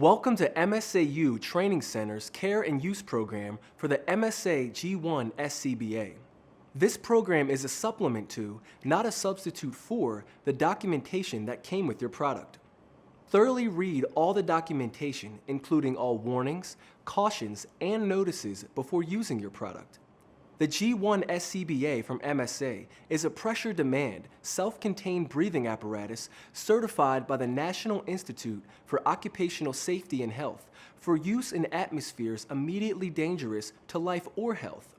Welcome to MSAU Training Center's Care and Use program for the MSA G1 SCBA. This program is a supplement to, not a substitute for, the documentation that came with your product. Thoroughly read all the documentation, including all warnings, cautions, and notices before using your product. The G1 SCBA from MSA is a pressure demand, self-contained breathing apparatus certified by the National Institute for Occupational Safety and Health for use in atmospheres immediately dangerous to life or health.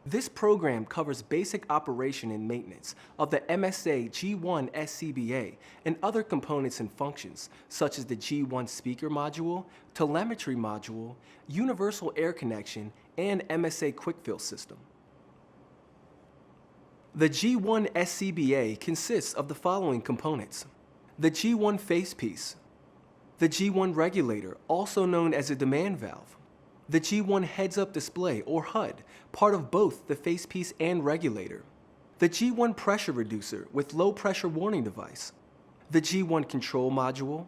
This program covers basic operation and maintenance of the MSA G1 SCBA and other components and functions such as the G1 speaker module, telemetry module, universal air connection, and MSA quick fill system. The G1 SCBA consists of the following components: the G1 facepiece, the G1 regulator, also known as a demand valve, the G1 heads-up display or HUD, part of both the facepiece and regulator, the G1 pressure reducer with low pressure warning device, the G1 control module,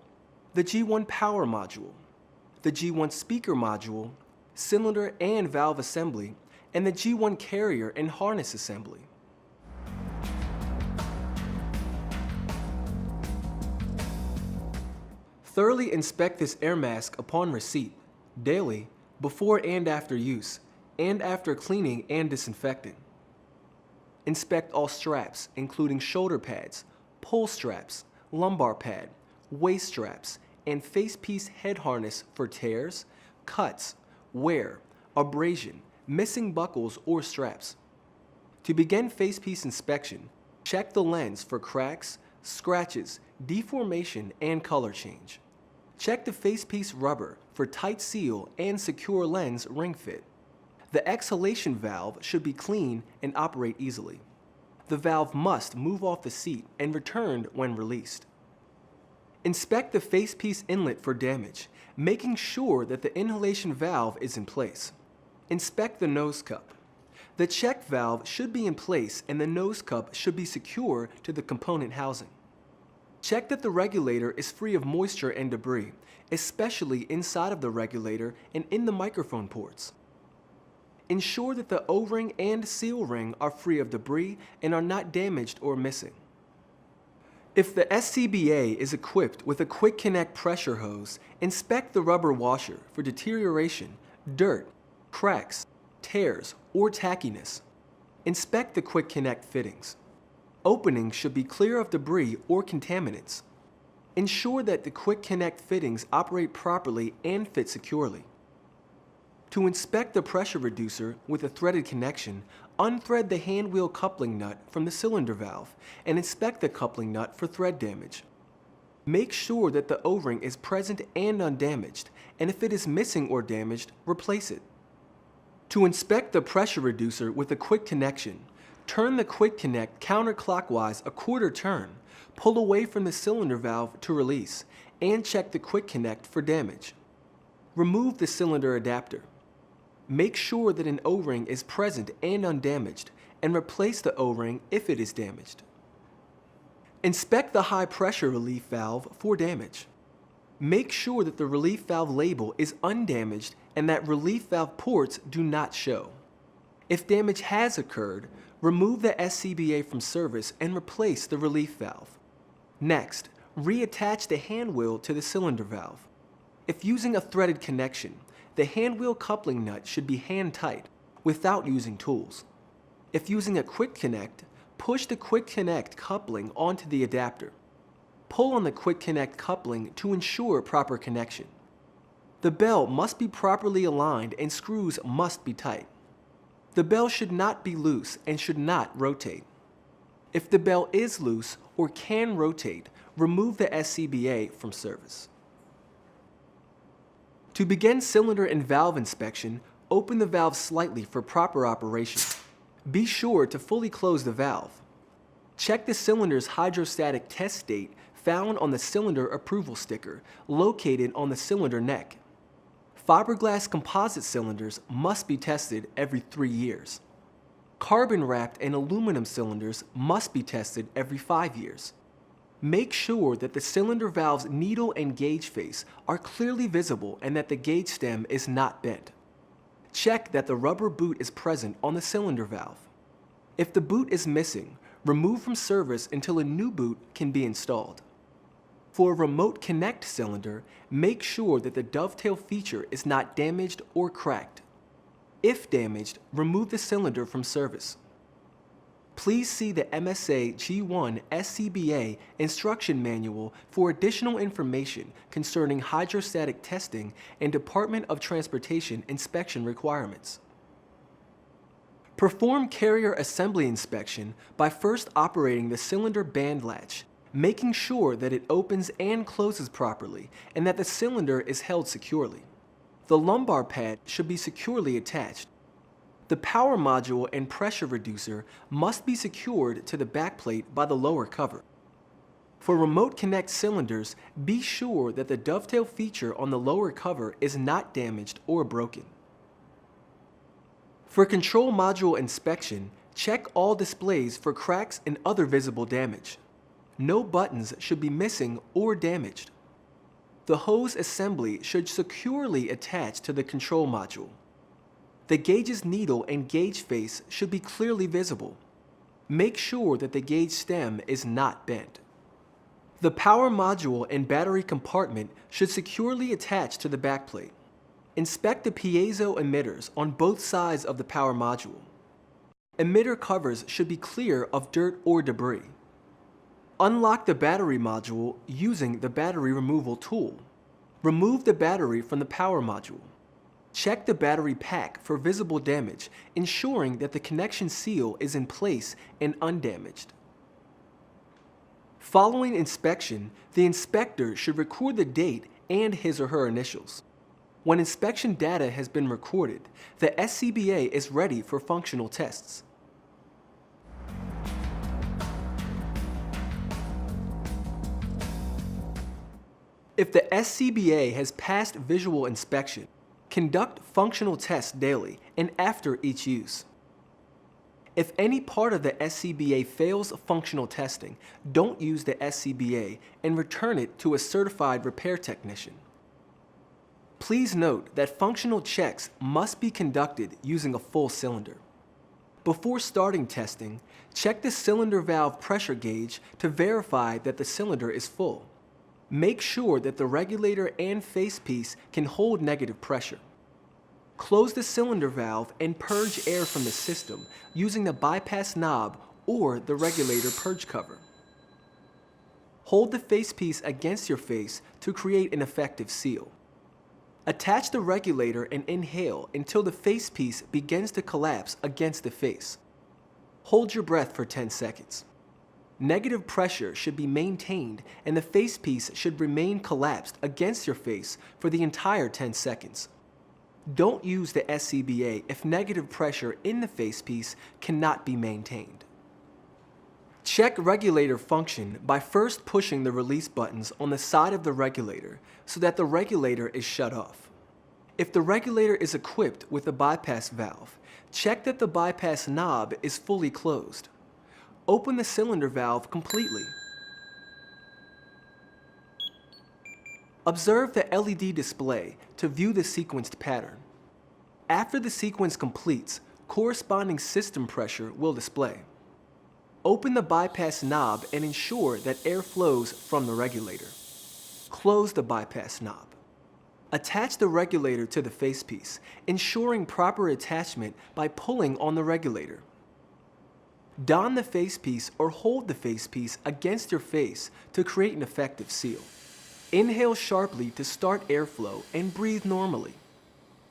the G1 power module, the G1 speaker module, cylinder and valve assembly, and the G1 carrier and harness assembly. Thoroughly inspect this air mask upon receipt, daily, before and after use, and after cleaning and disinfecting. Inspect all straps, including shoulder pads, pull straps, lumbar pad, waist straps, and facepiece head harness for tears, cuts, wear, abrasion, missing buckles or straps. To begin facepiece inspection, check the lens for cracks, scratches, deformation, and color change. Check the facepiece rubber for tight seal and secure lens ring fit. The exhalation valve should be clean and operate easily. The valve must move off the seat and returned when released. Inspect the facepiece inlet for damage, making sure that the inhalation valve is in place. Inspect the nose cup. The check valve should be in place and the nose cup should be secure to the component housing. Check that the regulator is free of moisture and debris, especially inside of the regulator and in the microphone ports. Ensure that the O-ring and seal ring are free of debris and are not damaged or missing. If the SCBA is equipped with a quick connect pressure hose, inspect the rubber washer for deterioration, dirt, cracks, tears, or tackiness. Inspect the quick connect fittings. Openings should be clear of debris or contaminants. Ensure that the quick connect fittings operate properly and fit securely. To inspect the pressure reducer with a threaded connection, unthread the hand wheel coupling nut from the cylinder valve and inspect the coupling nut for thread damage. Make sure that the O-ring is present and undamaged, and if it is missing or damaged, replace it. To inspect the pressure reducer with a quick connection, turn the quick connect counterclockwise a quarter turn, pull away from the cylinder valve to release, and check the quick connect for damage. Remove the cylinder adapter. Make sure that an O-ring is present and undamaged, and replace the O-ring if it is damaged. Inspect the high pressure relief valve for damage. Make sure that the relief valve label is undamaged and that relief valve ports do not show. If damage has occurred, remove the SCBA from service and replace the relief valve. Next, reattach the hand wheel to the cylinder valve. If using a threaded connection, the hand wheel coupling nut should be hand tight without using tools. If using a quick connect, push the quick connect coupling onto the adapter. Pull on the quick connect coupling to ensure proper connection. The bell must be properly aligned and screws must be tight. The bell should not be loose and should not rotate. If the bell is loose or can rotate, remove the SCBA from service. To begin cylinder and valve inspection, open the valve slightly for proper operation. Be sure to fully close the valve. Check the cylinder's hydrostatic test date found on the cylinder approval sticker located on the cylinder neck. Fiberglass composite cylinders must be tested every 3 years. Carbon-wrapped and aluminum cylinders must be tested every 5 years. Make sure that the cylinder valve's needle and gauge face are clearly visible and that the gauge stem is not bent. Check that the rubber boot is present on the cylinder valve. If the boot is missing, remove from service until a new boot can be installed. For a remote connect cylinder, make sure that the dovetail feature is not damaged or cracked. If damaged, remove the cylinder from service. Please see the MSA G1 SCBA instruction manual for additional information concerning hydrostatic testing and Department of Transportation inspection requirements. Perform carrier assembly inspection by first operating the cylinder band latch, making sure that it opens and closes properly and that the cylinder is held securely. The lumbar pad should be securely attached. The power module and pressure reducer must be secured to the backplate by the lower cover. For remote connect cylinders, be sure that the dovetail feature on the lower cover is not damaged or broken. For control module inspection, check all displays for cracks and other visible damage. No buttons should be missing or damaged. The hose assembly should securely attach to the control module. The gauge's needle and gauge face should be clearly visible. Make sure that the gauge stem is not bent. The power module and battery compartment should securely attach to the backplate. Inspect the piezo emitters on both sides of the power module. Emitter covers should be clear of dirt or debris. Unlock the battery module using the battery removal tool. Remove the battery from the power module. Check the battery pack for visible damage, ensuring that the connection seal is in place and undamaged. Following inspection, the inspector should record the date and his or her initials. When inspection data has been recorded, the SCBA is ready for functional tests. If the SCBA has passed visual inspection, conduct functional tests daily and after each use. If any part of the SCBA fails functional testing, don't use the SCBA and return it to a certified repair technician. Please note that functional checks must be conducted using a full cylinder. Before starting testing, check the cylinder valve pressure gauge to verify that the cylinder is full. Make sure that the regulator and facepiece can hold negative pressure. Close the cylinder valve and purge air from the system using the bypass knob or the regulator purge cover. Hold the facepiece against your face to create an effective seal. Attach the regulator and inhale until the facepiece begins to collapse against the face. Hold your breath for 10 seconds. Negative pressure should be maintained and the facepiece should remain collapsed against your face for the entire 10 seconds. Don't use the SCBA if negative pressure in the facepiece cannot be maintained. Check regulator function by first pushing the release buttons on the side of the regulator so that the regulator is shut off. If the regulator is equipped with a bypass valve, check that the bypass knob is fully closed. Open the cylinder valve completely. Observe the LED display to view the sequenced pattern. After the sequence completes, corresponding system pressure will display. Open the bypass knob and ensure that air flows from the regulator. Close the bypass knob. Attach the regulator to the facepiece, ensuring proper attachment by pulling on the regulator. Don the facepiece or hold the facepiece against your face to create an effective seal. Inhale sharply to start airflow and breathe normally.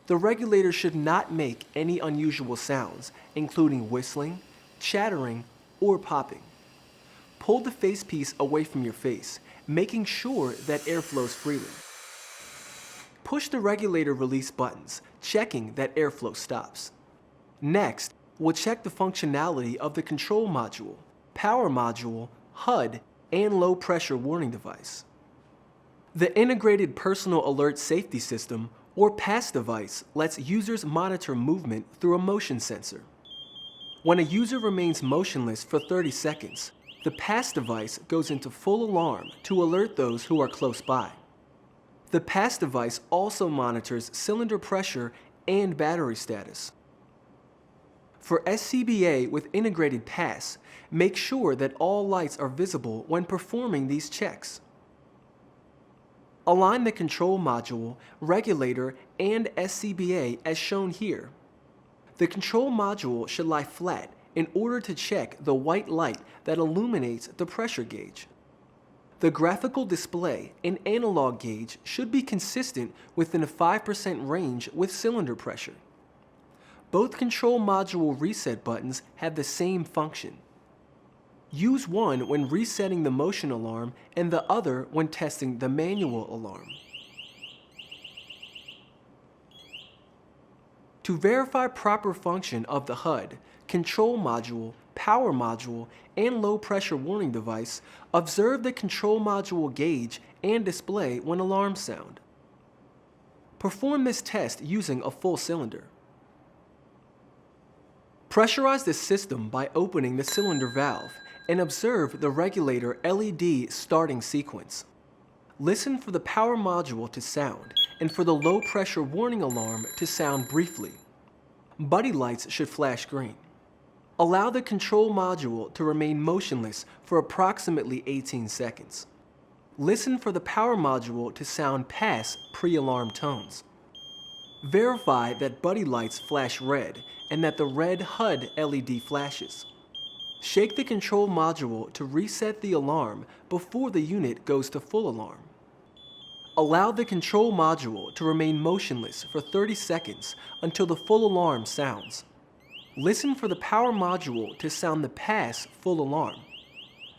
The regulator should not make any unusual sounds, including whistling, chattering, or popping. Pull the facepiece away from your face, making sure that air flows freely. Push the regulator release buttons, checking that airflow stops. Next, we'll check the functionality of the control module, power module, HUD, and low pressure warning device. The Integrated Personal Alert Safety System, or PAS device, lets users monitor movement through a motion sensor. When a user remains motionless for 30 seconds, The pass device goes into full alarm to alert those who are close by. The pass device also monitors cylinder pressure and battery status. For SCBA with integrated pass, make sure that all lights are visible when performing these checks. Align the control module, regulator, and SCBA as shown here. The control module should lie flat in order to check the white light that illuminates the pressure gauge. The graphical display and analog gauge should be consistent within a 5% range with cylinder pressure. Both control module reset buttons have the same function. Use one when resetting the motion alarm and the other when testing the manual alarm. To verify proper function of the HUD, control module, power module, and low pressure warning device, observe the control module gauge and display when alarms sound. Perform this test using a full cylinder. Pressurize the system by opening the cylinder valve and observe the regulator LED starting sequence. Listen for the power module to sound and for the low pressure warning alarm to sound briefly. Buddy lights should flash green. Allow the control module to remain motionless for approximately 18 seconds. Listen for the power module to sound pass pre-alarm tones. Verify that buddy lights flash red and that the red HUD LED flashes. Shake the control module to reset the alarm before the unit goes to full alarm. Allow the control module to remain motionless for 30 seconds until the full alarm sounds. Listen for the power module to sound the pass full alarm.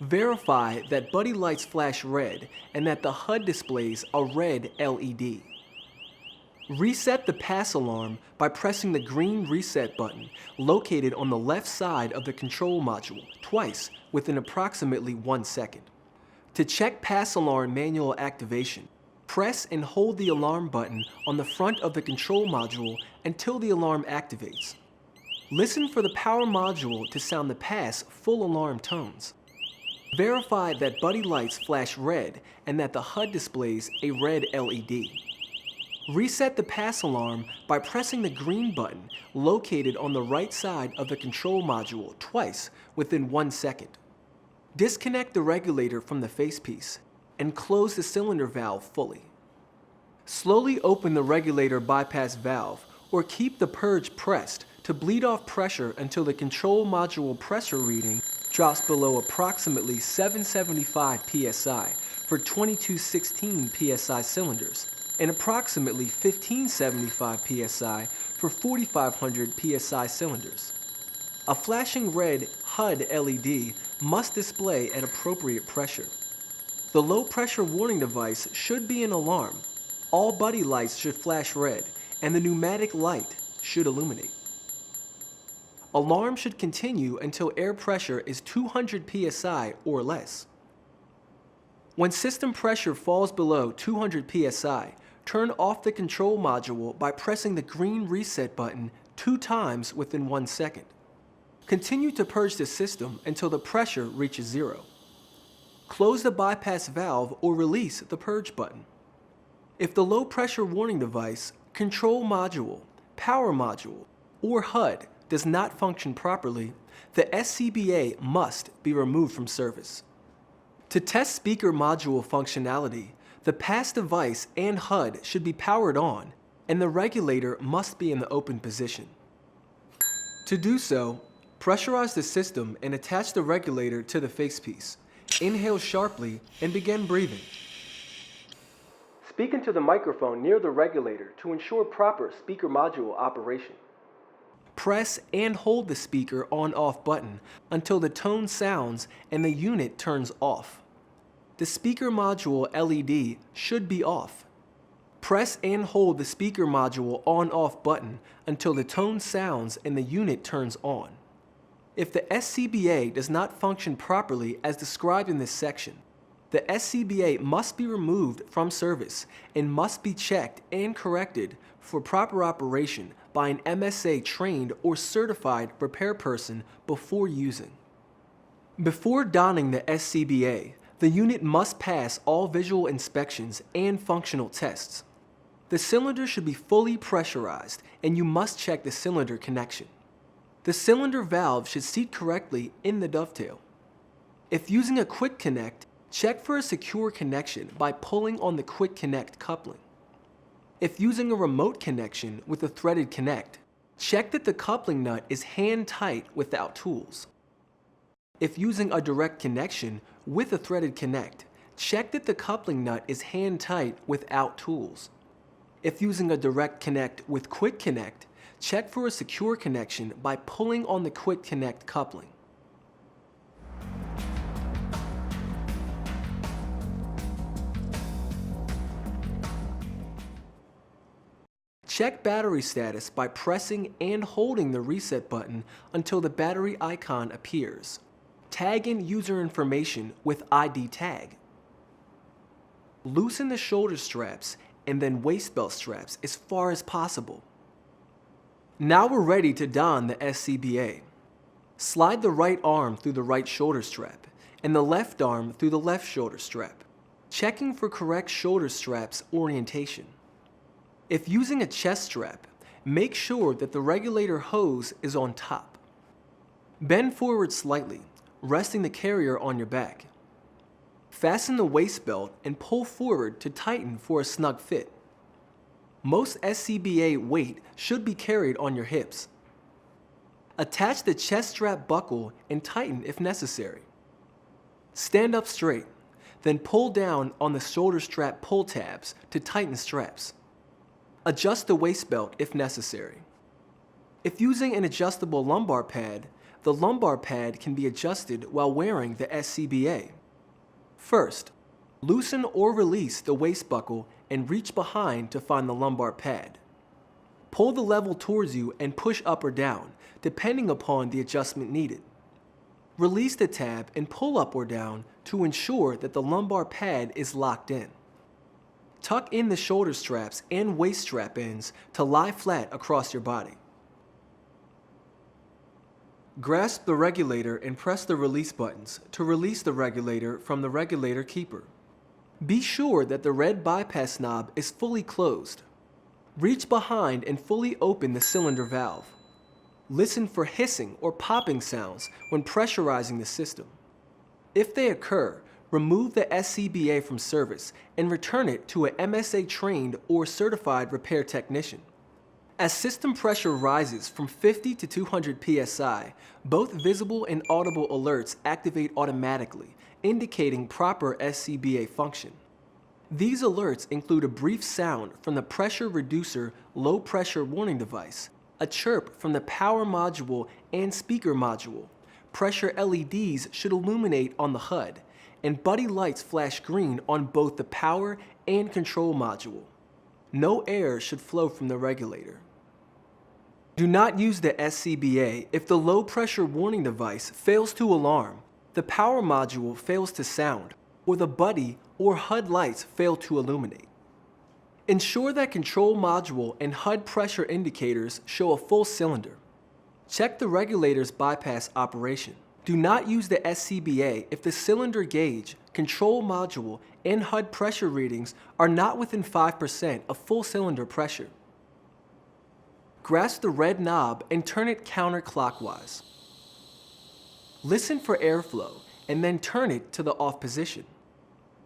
Verify that buddy lights flash red and that the HUD displays a red LED. Reset the pass alarm by pressing the green reset button located on the left side of the control module twice within approximately 1 second. To check pass alarm manual activation, press and hold the alarm button on the front of the control module until the alarm activates. Listen for the power module to sound the pass full alarm tones. Verify that buddy lights flash red and that the HUD displays a red LED. Reset the pass alarm by pressing the green button located on the right side of the control module twice within 1 second. Disconnect the regulator from the facepiece and close the cylinder valve fully. Slowly open the regulator bypass valve or keep the purge pressed to bleed off pressure until the control module pressure reading drops below approximately 775 psi for 2216 psi cylinders and approximately 1575 psi for 4500 psi cylinders. A flashing red HUD LED must display at appropriate pressure. The low pressure warning device should be an alarm. All buddy lights should flash red and the pneumatic light should illuminate. Alarm should continue until air pressure is 200 psi or less. When system pressure falls below 200 psi, turn off the control module by pressing the green reset button 2 times within 1 second. Continue to purge the system until the pressure reaches 0. Close the bypass valve or release the purge button. If the low pressure warning device, control module, power module, or HUD does not function properly, the SCBA must be removed from service. To test speaker module functionality, the pass device and HUD should be powered on, and the regulator must be in the open position. To do so, pressurize the system and attach the regulator to the facepiece. Inhale sharply and begin breathing. Speak into the microphone near the regulator to ensure proper speaker module operation. Press and hold the speaker on-off button until the tone sounds and the unit turns off. The speaker module LED should be off. Press and hold the speaker module on-off button until the tone sounds and the unit turns on. If the SCBA does not function properly as described in this section, the SCBA must be removed from service and must be checked and corrected for proper operation by an MSA trained or certified repair person before using. Before donning the SCBA, the unit must pass all visual inspections and functional tests. The cylinder should be fully pressurized, and you must check the cylinder connection. The cylinder valve should seat correctly in the dovetail. If using a quick connect, check for a secure connection by pulling on the quick connect coupling. If using a remote connection with a threaded connect, check that the coupling nut is hand tight without tools. If using a direct connection with a threaded connect, check that the coupling nut is hand tight without tools. If using a direct connect with quick connect, check for a secure connection by pulling on the quick connect coupling. Check battery status by pressing and holding the reset button until the battery icon appears. Tag in user information with ID tag. Loosen the shoulder straps and then waist belt straps as far as possible. Now we're ready to don the SCBA. Slide the right arm through the right shoulder strap and the left arm through the left shoulder strap, checking for correct shoulder straps orientation. If using a chest strap, make sure that the regulator hose is on top. Bend forward slightly, resting the carrier on your back. Fasten the waist belt and pull forward to tighten for a snug fit. Most SCBA weight should be carried on your hips. Attach the chest strap buckle and tighten if necessary. Stand up straight, then pull down on the shoulder strap pull tabs to tighten straps. Adjust the waist belt if necessary. If using an adjustable lumbar pad, the lumbar pad can be adjusted while wearing the SCBA. First, loosen or release the waist buckle and reach behind to find the lumbar pad. Pull the level towards you and push up or down, depending upon the adjustment needed. Release the tab and pull up or down to ensure that the lumbar pad is locked in. Tuck in the shoulder straps and waist strap ends to lie flat across your body. Grasp the regulator and press the release buttons to release the regulator from the regulator keeper. Be sure that the red bypass knob is fully closed. Reach behind and fully open the cylinder valve. Listen for hissing or popping sounds when pressurizing the system. If they occur, remove the SCBA from service and return it to an MSA trained or certified repair technician. As system pressure rises from 50 to 200 psi, both visible and audible alerts activate automatically, indicating proper SCBA function. These alerts include a brief sound from the pressure reducer low pressure warning device, a chirp from the power module and speaker module. Pressure LEDs should illuminate on the HUD, and buddy lights flash green on both the power and control module. No air should flow from the regulator. Do not use the SCBA if the low pressure warning device fails to alarm, the power module fails to sound, or the buddy or HUD lights fail to illuminate. Ensure that control module and HUD pressure indicators show a full cylinder. Check the regulator's bypass operation. Do not use the SCBA if the cylinder gauge, control module, and HUD pressure readings are not within 5% of full cylinder pressure. Grasp the red knob and turn it counterclockwise. Listen for airflow and then turn it to the off position.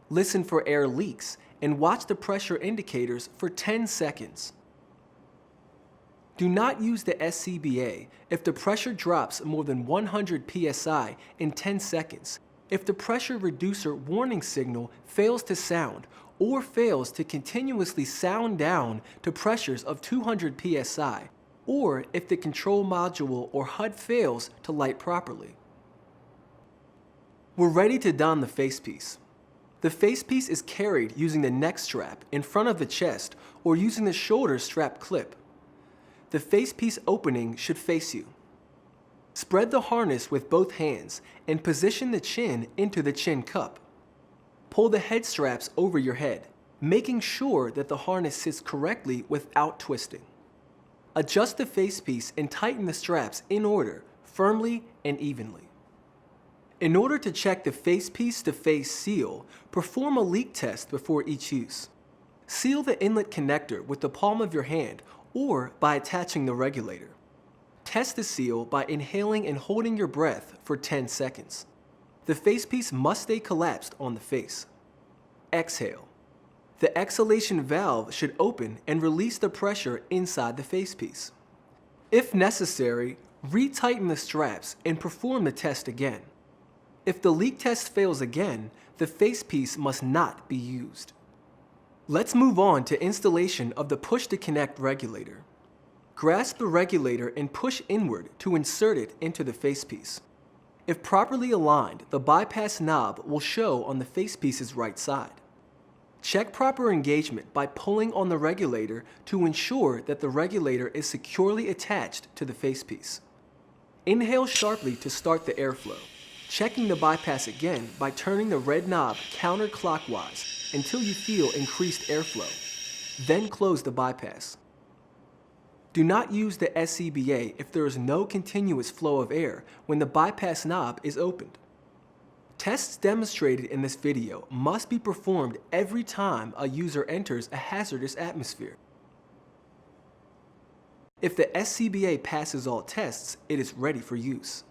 Listen for air leaks and watch the pressure indicators for 10 seconds. Do not use the SCBA if the pressure drops more than 100 psi in 10 seconds, if the pressure reducer warning signal fails to sound or fails to continuously sound down to pressures of 200 psi, or if the control module or HUD fails to light properly. We're ready to don the facepiece. The facepiece is carried using the neck strap in front of the chest or using the shoulder strap clip. The facepiece opening should face you. Spread the harness with both hands and position the chin into the chin cup. Pull the head straps over your head, making sure that the harness sits correctly without twisting. Adjust the facepiece and tighten the straps in order, firmly and evenly. In order to check the facepiece to face seal, perform a leak test before each use. Seal the inlet connector with the palm of your hand or by attaching the regulator. Test the seal by inhaling and holding your breath for 10 seconds. The facepiece must stay collapsed on the face. Exhale. The exhalation valve should open and release the pressure inside the facepiece. If necessary, retighten the straps and perform the test again. If the leak test fails again, the facepiece must not be used. Let's move on to installation of the push-to-connect regulator. Grasp the regulator and push inward to insert it into the facepiece. If properly aligned, the bypass knob will show on the facepiece's right side. Check proper engagement by pulling on the regulator to ensure that the regulator is securely attached to the facepiece. Inhale sharply to start the airflow, checking the bypass again by turning the red knob counterclockwise until you feel increased airflow. Then close the bypass. Do not use the SCBA if there is no continuous flow of air when the bypass knob is opened. Tests demonstrated in this video must be performed every time a user enters a hazardous atmosphere. If the SCBA passes all tests, it is ready for use.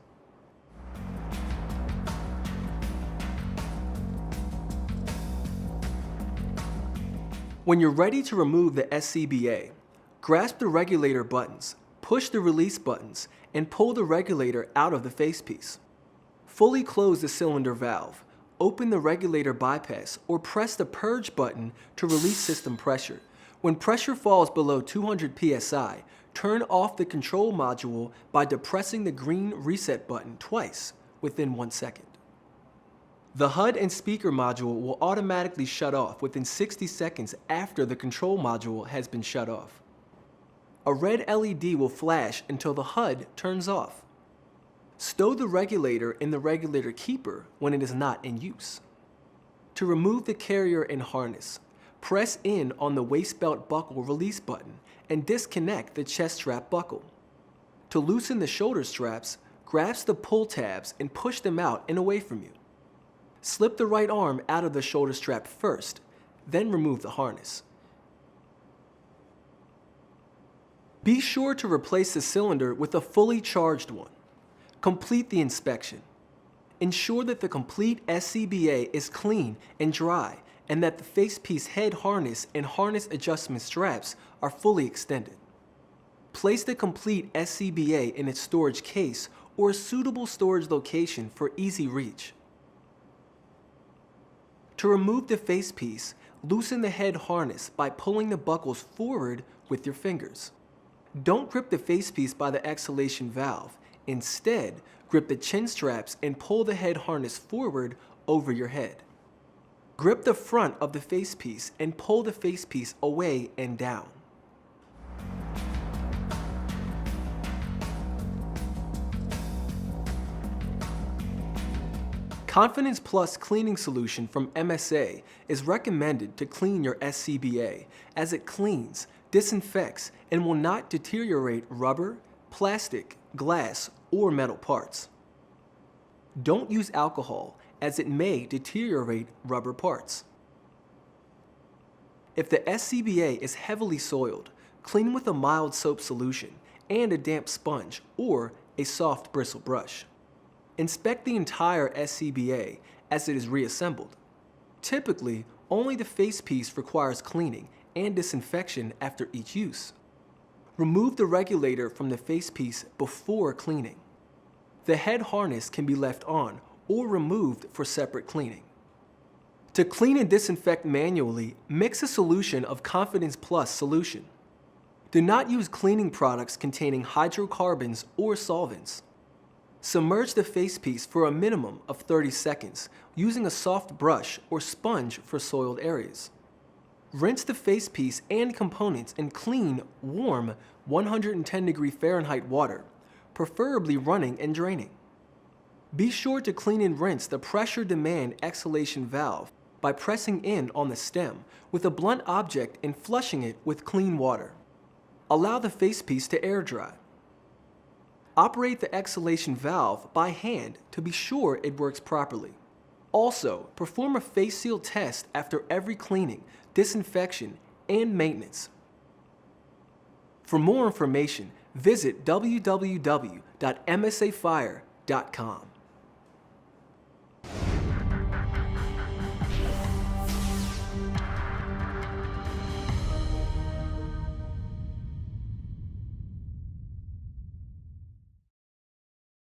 When you're ready to remove the SCBA, grasp the regulator buttons, push the release buttons, and pull the regulator out of the facepiece. Fully close the cylinder valve, open the regulator bypass, or press the purge button to release system pressure. When pressure falls below 200 psi, turn off the control module by depressing the green reset button twice within 1 second. The HUD and speaker module will automatically shut off within 60 seconds after the control module has been shut off. A red LED will flash until the HUD turns off. Stow the regulator in the regulator keeper when it is not in use. To remove the carrier and harness, press in on the waist belt buckle release button and disconnect the chest strap buckle. To loosen the shoulder straps, grasp the pull tabs and push them out and away from you. Slip the right arm out of the shoulder strap first, then remove the harness. Be sure to replace the cylinder with a fully charged one. Complete the inspection. Ensure that the complete SCBA is clean and dry and that the facepiece head harness and harness adjustment straps are fully extended. Place the complete SCBA in its storage case or a suitable storage location for easy reach. To remove the facepiece, loosen the head harness by pulling the buckles forward with your fingers. Don't grip the facepiece by the exhalation valve. Instead, grip the chin straps and pull the head harness forward over your head. Grip the front of the facepiece and pull the facepiece away and down. Confidence Plus cleaning solution from MSA is recommended to clean your SCBA as it cleans, disinfects, and will not deteriorate rubber, plastic, glass, or metal parts. Don't use alcohol as it may deteriorate rubber parts. If the SCBA is heavily soiled, clean with a mild soap solution and a damp sponge or a soft bristle brush. Inspect the entire SCBA as it is reassembled. Typically, only the facepiece requires cleaning and disinfection after each use. Remove the regulator from the facepiece before cleaning. The head harness can be left on or removed for separate cleaning. To clean and disinfect manually, mix a solution of Confidence Plus solution. Do not use cleaning products containing hydrocarbons or solvents. Submerge the facepiece for a minimum of 30 seconds using a soft brush or sponge for soiled areas. Rinse the facepiece and components in clean, warm 110°F water, preferably running and draining. Be sure to clean and rinse the pressure demand exhalation valve by pressing in on the stem with a blunt object and flushing it with clean water. Allow the facepiece to air dry. Operate the exhalation valve by hand to be sure it works properly. Also, perform a face seal test after every cleaning, disinfection, and maintenance. For more information, visit www.msafire.com.